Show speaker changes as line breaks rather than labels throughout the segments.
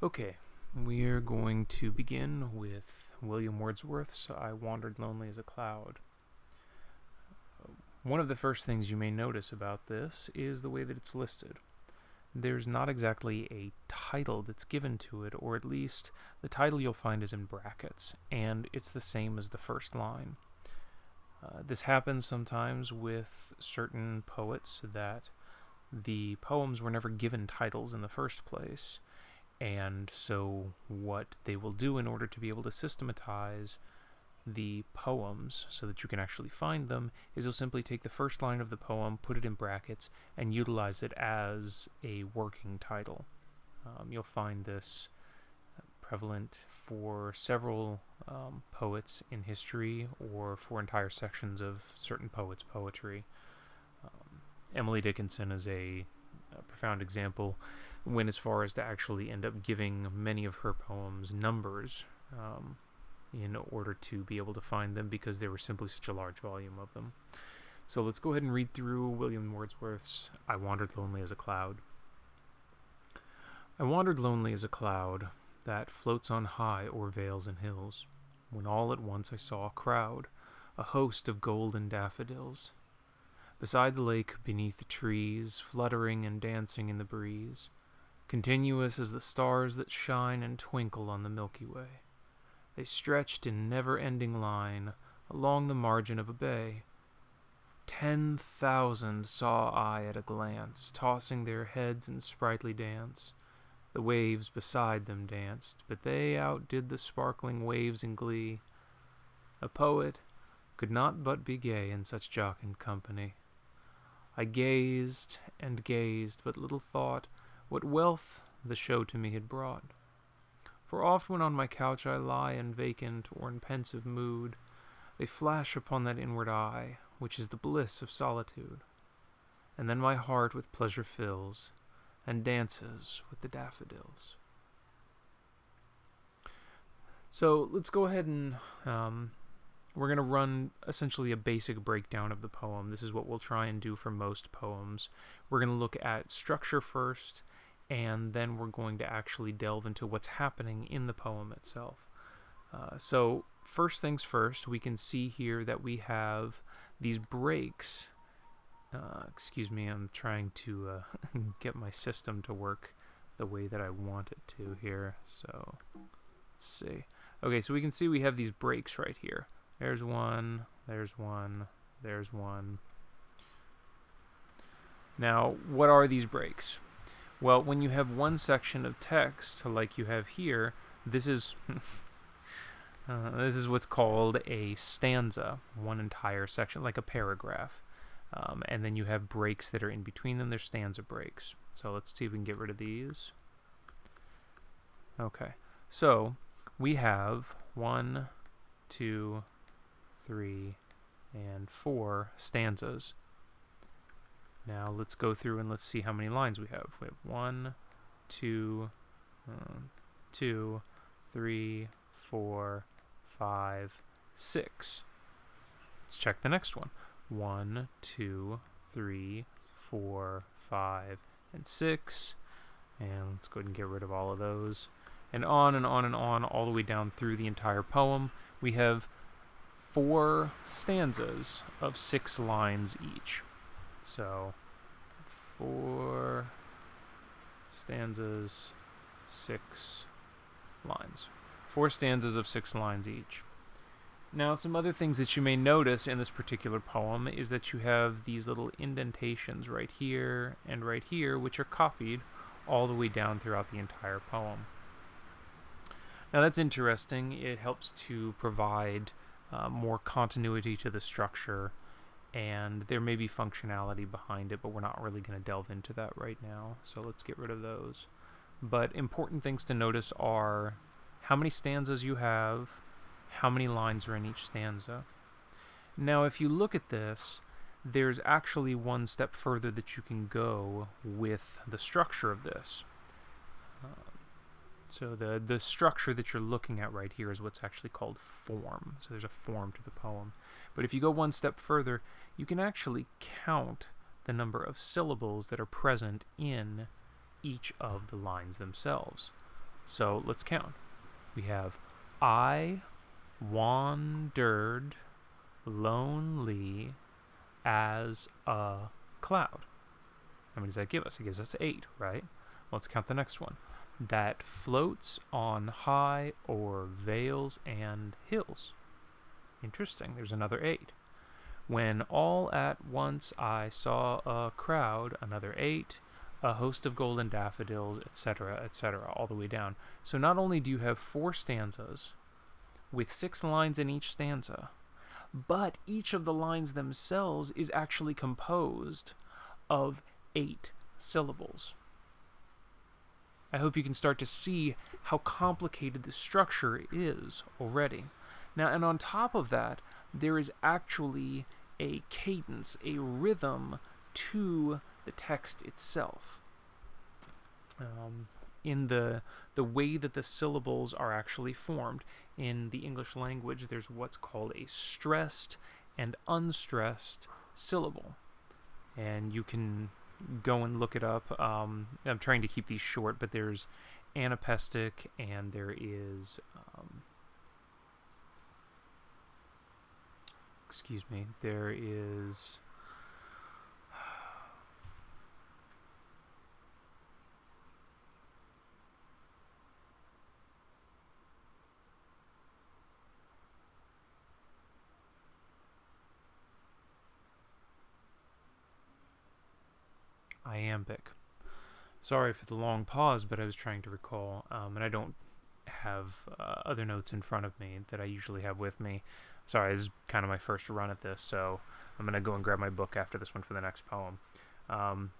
Okay, we're going to begin with William Wordsworth's I Wandered Lonely as a Cloud. One of the first things you may notice about this is the way that it's listed. There's not exactly a title that's given to it, or at least the title you'll find is in brackets, and it's the same as the first line. This happens sometimes with certain poets that the poems were never given titles in the first place, and so what they will do in order to be able to systematize the poems so that you can actually find them is they'll simply take the first line of the poem, put it in brackets, and utilize it as a working title. You'll find this prevalent for several poets in history or for entire sections of certain poets' poetry. Emily Dickinson is a profound example, went as far as to actually end up giving many of her poems numbers in order to be able to find them because there was simply such a large volume of them. So let's go ahead and read through William Wordsworth's I Wandered Lonely as a Cloud. I wandered lonely as a cloud that floats on high o'er vales and hills, when all at once I saw a crowd, a host of golden daffodils. Beside the lake, beneath the trees, fluttering and dancing in the breeze, continuous as the stars that shine and twinkle on the Milky Way. They stretched in never-ending line along the margin of a bay. 10,000 saw I at a glance, tossing their heads in sprightly dance. The waves beside them danced, but they outdid the sparkling waves in glee. A poet could not but be gay in such jocund company. I gazed and gazed, but little thought what wealth the show to me had brought. For oft when on my couch I lie in vacant or in pensive mood, they flash upon that inward eye, which is the bliss of solitude. And then my heart with pleasure fills, and dances with the daffodils. So let's go ahead and we're going to run essentially a basic breakdown of the poem. This is what we'll try and do for most poems. We're going to look at structure first, and then we're going to actually delve into what's happening in the poem itself. So first things first, we can see here that we have these breaks. Excuse me, I'm trying to get my system to work the way that I want it to here. So let's see. Okay, so we can see we have these breaks right here. There's one, there's one, there's one. Now, what are these breaks? Well, when you have one section of text, like you have here, this is this is what's called a stanza, one entire section, like a paragraph. And then you have breaks that are in between them. They're stanza breaks. So let's see if we can get rid of these. Okay, so we have 1, 2, 3, and 4 stanzas. Now let's go through and let's see how many lines we have. We have 1, 2, 2, 3, 4, 5, 6. Let's check the next one. 1, 2, 3, 4, 5, and 6. And let's go ahead and get rid of all of those. And on and on and on, all the way down through the entire poem. We have 4 stanzas of 6 lines each. So 4 stanzas, 6 lines. 4 stanzas of 6 lines each. Now, some other things that you may notice in this particular poem is that you have these little indentations right here and right here, which are copied all the way down throughout the entire poem. Now, that's interesting. It helps to provide more continuity to the structure, and there may be functionality behind it, but we're not really going to delve into that right now, so let's get rid of those. But important things to notice are how many stanzas you have, how many lines are in each stanza. Now, if you look at this, there's actually one step further that you can go with the structure of this. So the structure that you're looking at right here is what's actually called form. So there's a form to the poem. But if you go one step further, you can actually count the number of syllables that are present in each of the lines themselves. So let's count. We have I wandered lonely as a cloud. How many does that give us? It gives us 8, right? Let's count the next one. That floats on high o'er vales and hills. Interesting. There's another 8. When all at once I saw a crowd, another 8, a host of golden daffodils, etc., all the way down. So not only do you have 4 stanzas with 6 lines in each stanza, but each of the lines themselves is actually composed of 8 syllables. I hope you can start to see how complicated the structure is already. Now, and on top of that, there is actually a cadence, a rhythm to the text itself. In the way that the syllables are actually formed. In the English language, there's what's called a stressed and unstressed syllable. And you can go and look it up. I'm trying to keep these short, but there's anapestic and there is... there is... iambic. Sorry for the long pause, but I was trying to recall, and I don't have other notes in front of me that I usually have with me. Sorry, this is kind of my first run at this, so I'm going to go and grab my book after this one for the next poem.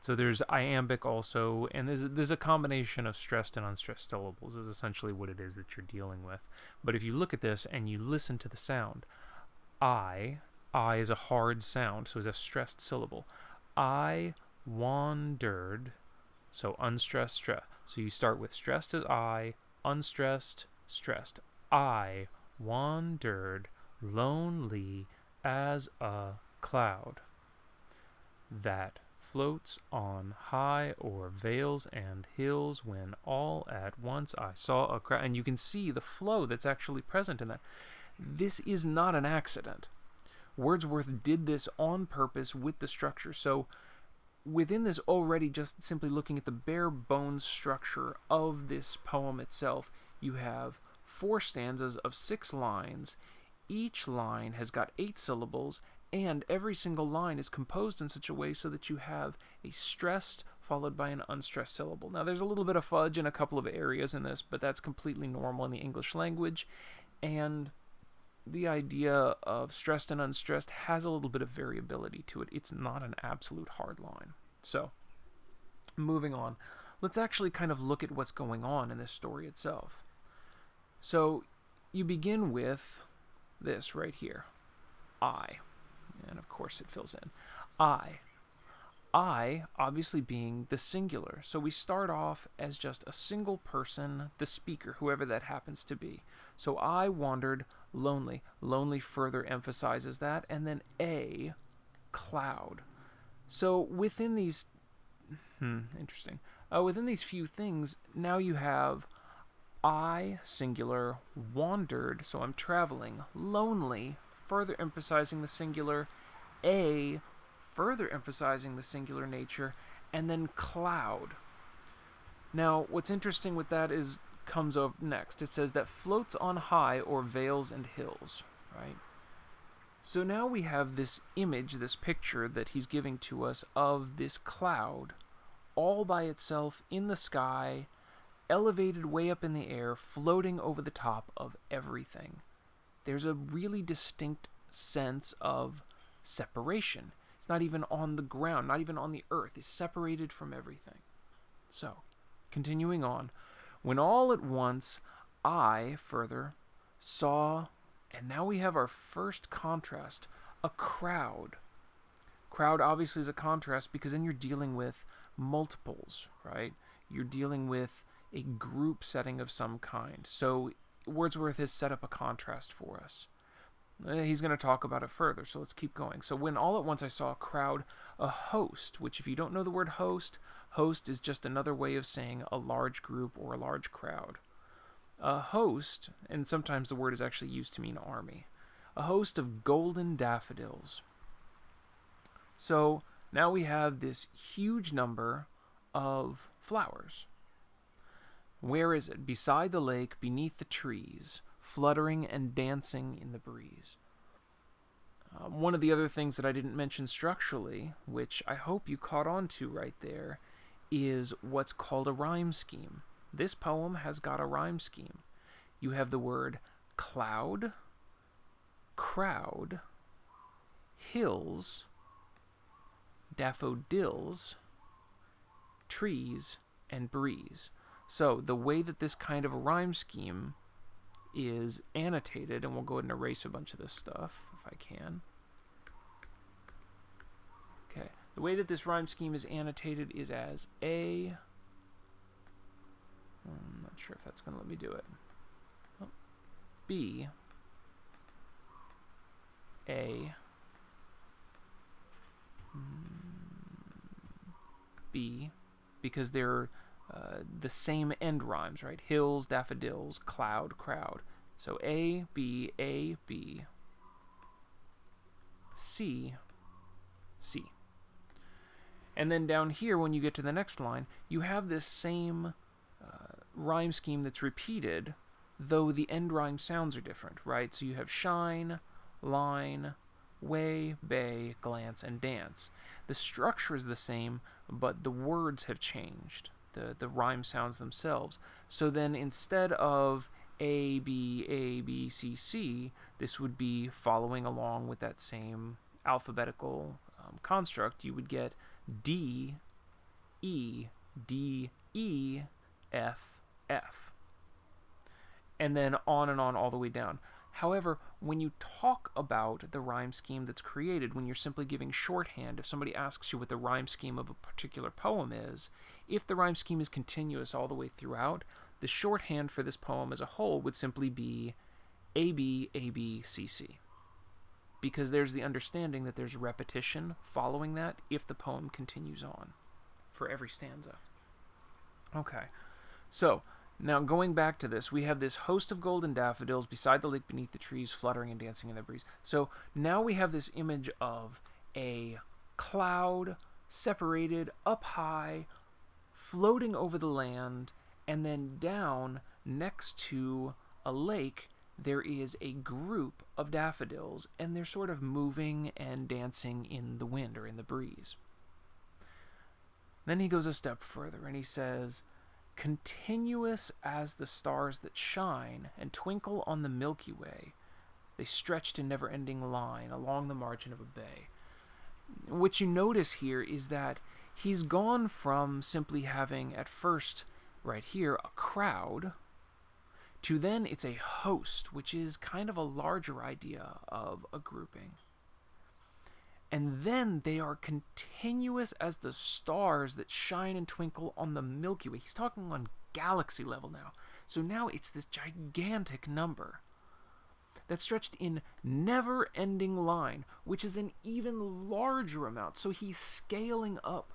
So there's iambic also, and there's a combination of stressed and unstressed syllables is essentially what it is that you're dealing with. But if you look at this and you listen to the sound, I is a hard sound, so it's a stressed syllable. I wandered, so unstressed, stress. So you start with stressed as I, unstressed, stressed. I wandered lonely as a cloud that floats on high o'er vales and hills when all at once I saw a crowd. And you can see the flow that's actually present in that. This is not an accident. Wordsworth did this on purpose with the structure. So within this already, just simply looking at the bare bones structure of this poem itself, you have 4 stanzas of 6 lines. Each line has got 8 syllables, and every single line is composed in such a way so that you have a stressed followed by an unstressed syllable. Now, there's a little bit of fudge in a couple of areas in this, but that's completely normal in the English language, and the idea of stressed and unstressed has a little bit of variability to it. It's not an absolute hard line. So, moving on, let's actually kind of look at what's going on in this story itself. So, you begin with this right here, I, and of course it fills in. I obviously being the singular. So we start off as just a single person, the speaker, whoever that happens to be. So I wandered lonely. Lonely further emphasizes that. And then a cloud. So within these, interesting. Within these few things, now you have I, singular, wandered, so I'm traveling, lonely, further emphasizing the singular, a, further emphasizing the singular nature, and then cloud. Now, what's interesting with that is comes up next. It says that floats on high or vales and hills, right? So now we have this image, this picture that he's giving to us of this cloud all by itself in the sky, elevated way up in the air, floating over the top of everything. There's a really distinct sense of separation. It's not even on the ground, not even on the earth. It's separated from everything. So, continuing on. When all at once I, further, saw, and now we have our first contrast, a crowd. Crowd obviously is a contrast because then you're dealing with multiples, right? You're dealing with a group setting of some kind. So Wordsworth has set up a contrast for us. He's going to talk about it further, so let's keep going. So when all at once I saw a crowd, a host, which if you don't know the word host, host is just another way of saying a large group or a large crowd. A host, and sometimes the word is actually used to mean army, a host of golden daffodils. So now we have this huge number of flowers. Where is it? Beside the lake, beneath the trees, fluttering and dancing in the breeze. One of the other things that I didn't mention structurally, which I hope you caught on to right there, is what's called a rhyme scheme. This poem has got a rhyme scheme. You have the word cloud, crowd, hills, daffodils, trees, and breeze. So the way that this kind of a rhyme scheme is annotated, and we'll go ahead and erase a bunch of this stuff if I can. Okay, the way that this rhyme scheme is annotated is as A. I'm not sure if that's going to let me do it. Oh, B, A, B, because they're the same end rhymes, right? Hills, daffodils, cloud, crowd. So A, B, C, C. And then down here, when you get to the next line, you have this same rhyme scheme that's repeated, though the end rhyme sounds are different, right? So you have shine, line, way, bay, glance, and dance. The structure is the same, but the words have changed, the rhyme sounds themselves. So then instead of A, B, C, C, this would be following along with that same alphabetical construct. You would get D, E, D, E, F, F. And then on all the way down. However, when you talk about the rhyme scheme that's created, when you're simply giving shorthand, if somebody asks you what the rhyme scheme of a particular poem is, if the rhyme scheme is continuous all the way throughout, the shorthand for this poem as a whole would simply be AB, CC. Because there's the understanding that there's repetition following that if the poem continues on for every stanza. Okay, so now going back to this, we have this host of golden daffodils beside the lake beneath the trees, fluttering and dancing in the breeze. So now we have this image of a cloud separated up high, floating over the land, and then down next to a lake there is a group of daffodils, and they're sort of moving and dancing in the wind or in the breeze. Then he goes a step further and he says, continuous as the stars that shine and twinkle on the Milky Way, they stretched in never-ending line along the margin of a bay. What you notice here is that he's gone from simply having, at first, right here, a crowd, to then it's a host, which is kind of a larger idea of a grouping. And then they are continuous as the stars that shine and twinkle on the Milky Way. He's talking on galaxy level now. So now it's this gigantic number that's stretched in never-ending line, which is an even larger amount. So he's scaling up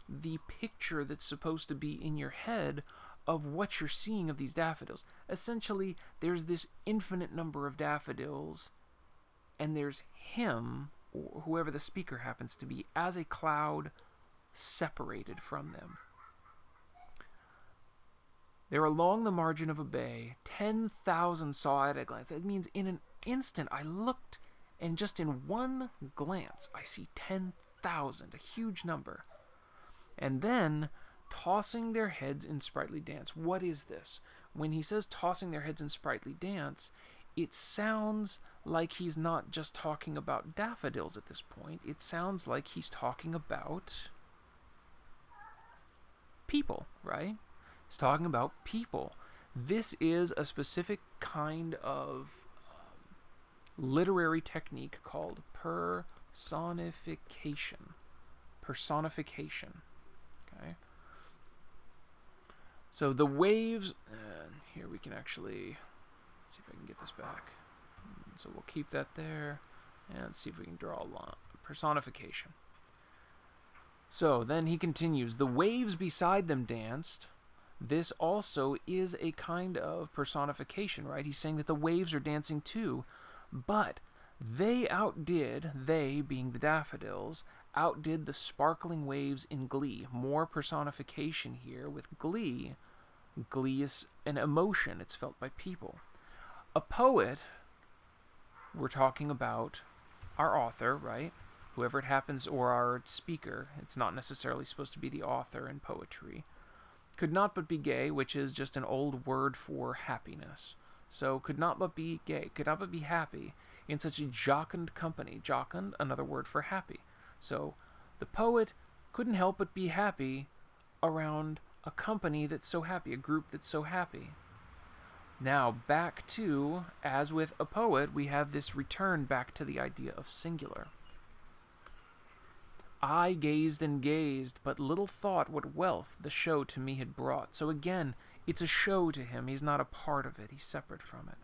the picture that's supposed to be in your head of what you're seeing of these daffodils. Essentially, there's this infinite number of daffodils, and there's him, or whoever the speaker happens to be, as a cloud separated from them. They're along the margin of a bay. 10,000 saw at a glance. That means in an instant I looked, and just in one glance I see 10,000, a huge number. And then tossing their heads in sprightly dance. What is this? When he says tossing their heads in sprightly dance, it sounds like he's not just talking about daffodils at this point. It sounds like he's talking about people, right? He's talking about people. This is a specific kind of literary technique called personification. Personification. Okay. So the waves, here we can actually, let's see if I can get this back. So we'll keep that there, and see if we can draw a line. Personification. So then he continues, the waves beside them danced, this also is a kind of personification, right? He's saying that the waves are dancing too, but they being the daffodils, outdid the sparkling waves in glee. More personification here with glee. Glee is an emotion, it's felt by people. A poet, we're talking about our author, right? Whoever it happens, or our speaker. It's not necessarily supposed to be the author in poetry. Could not but be gay, which is just an old word for happiness. So could not but be gay, could not but be happy in such a jocund company. Jocund, another word for happy. So the poet couldn't help but be happy around a company that's so happy, a group that's so happy. Now, back to, as with a poet, we have this return back to the idea of singular. I gazed and gazed, but little thought what wealth the show to me had brought. So again, it's a show to him. He's not a part of it. He's separate from it.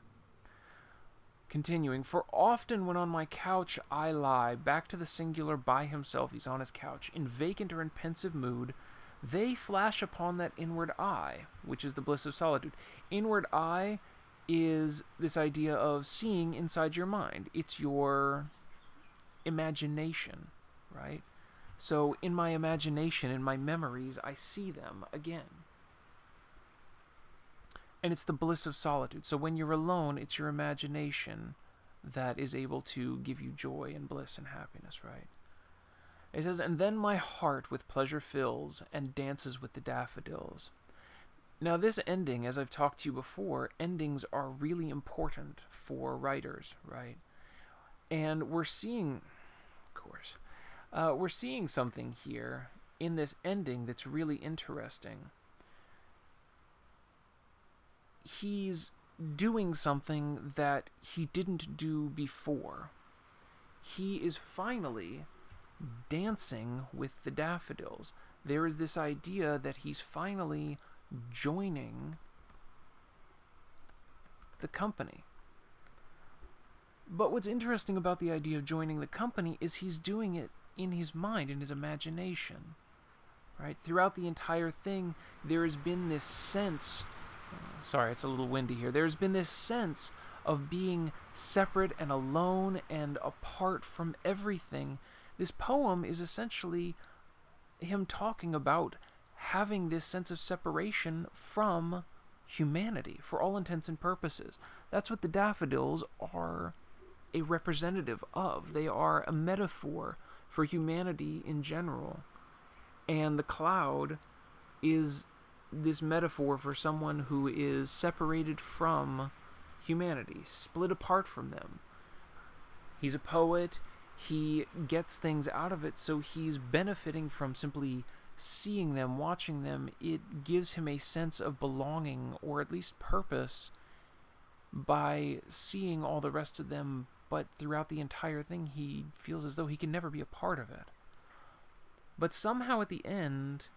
Continuing, for often when on my couch I lie, back to the singular by himself, he's on his couch, in vacant or in pensive mood, they flash upon that inward eye, which is the bliss of solitude. Inward eye is this idea of seeing inside your mind. It's your imagination, right? So in my imagination, in my memories, I see them again. And it's the bliss of solitude. So when you're alone, it's your imagination that is able to give you joy and bliss and happiness, right? It says, and then my heart with pleasure fills and dances with the daffodils. Now this ending, as I've talked to you before, endings are really important for writers, right? And we're seeing, of course, we're seeing something here in this ending that's really interesting. He's doing something that he didn't do before. He is finally dancing with the daffodils. There is this idea that he's finally joining the company. But what's interesting about the idea of joining the company is he's doing it in his mind, in his imagination. Right? Throughout the entire thing, there has been this sense, sorry, it's a little windy here, there's been this sense of being separate and alone and apart from everything. This poem is essentially him talking about having this sense of separation from humanity, for all intents and purposes. That's what the daffodils are a representative of. They are a metaphor for humanity in general. And the cloud is this metaphor for someone who is separated from humanity, split apart from them. He's a poet. He gets things out of it, so he's benefiting from simply seeing them, watching them. It gives him a sense of belonging, or at least purpose, by seeing all the rest of them, but throughout the entire thing he feels as though he can never be a part of it. But somehow at the end,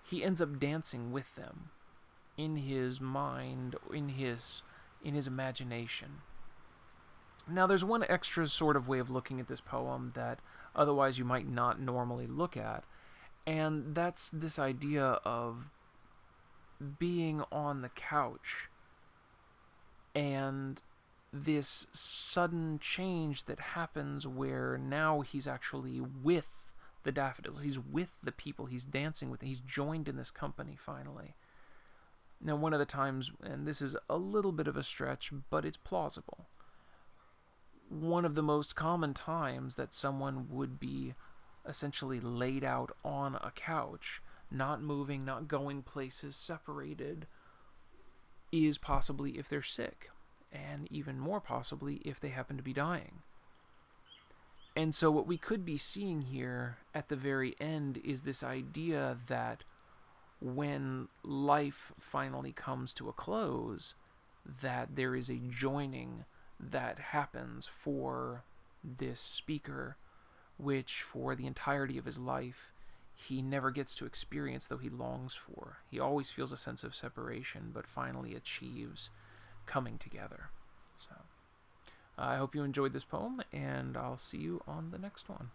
he ends up dancing with them in his mind, in his imagination. Now, there's one extra sort of way of looking at this poem that otherwise you might not normally look at, and that's this idea of being on the couch and this sudden change that happens where now he's actually with the daffodils. He's with the people. He's dancing with them. He's joined in this company finally. Now, one of the times, and this is a little bit of a stretch, but it's plausible, one of the most common times that someone would be essentially laid out on a couch, not moving, not going places, separated, is possibly if they're sick, and even more possibly if they happen to be dying. And so what we could be seeing here at the very end is this idea that when life finally comes to a close, that there is a joining that happens for this speaker, which for the entirety of his life he never gets to experience, though he longs for. He always feels a sense of separation, but finally achieves coming together. So I hope you enjoyed this poem, and I'll see you on the next one.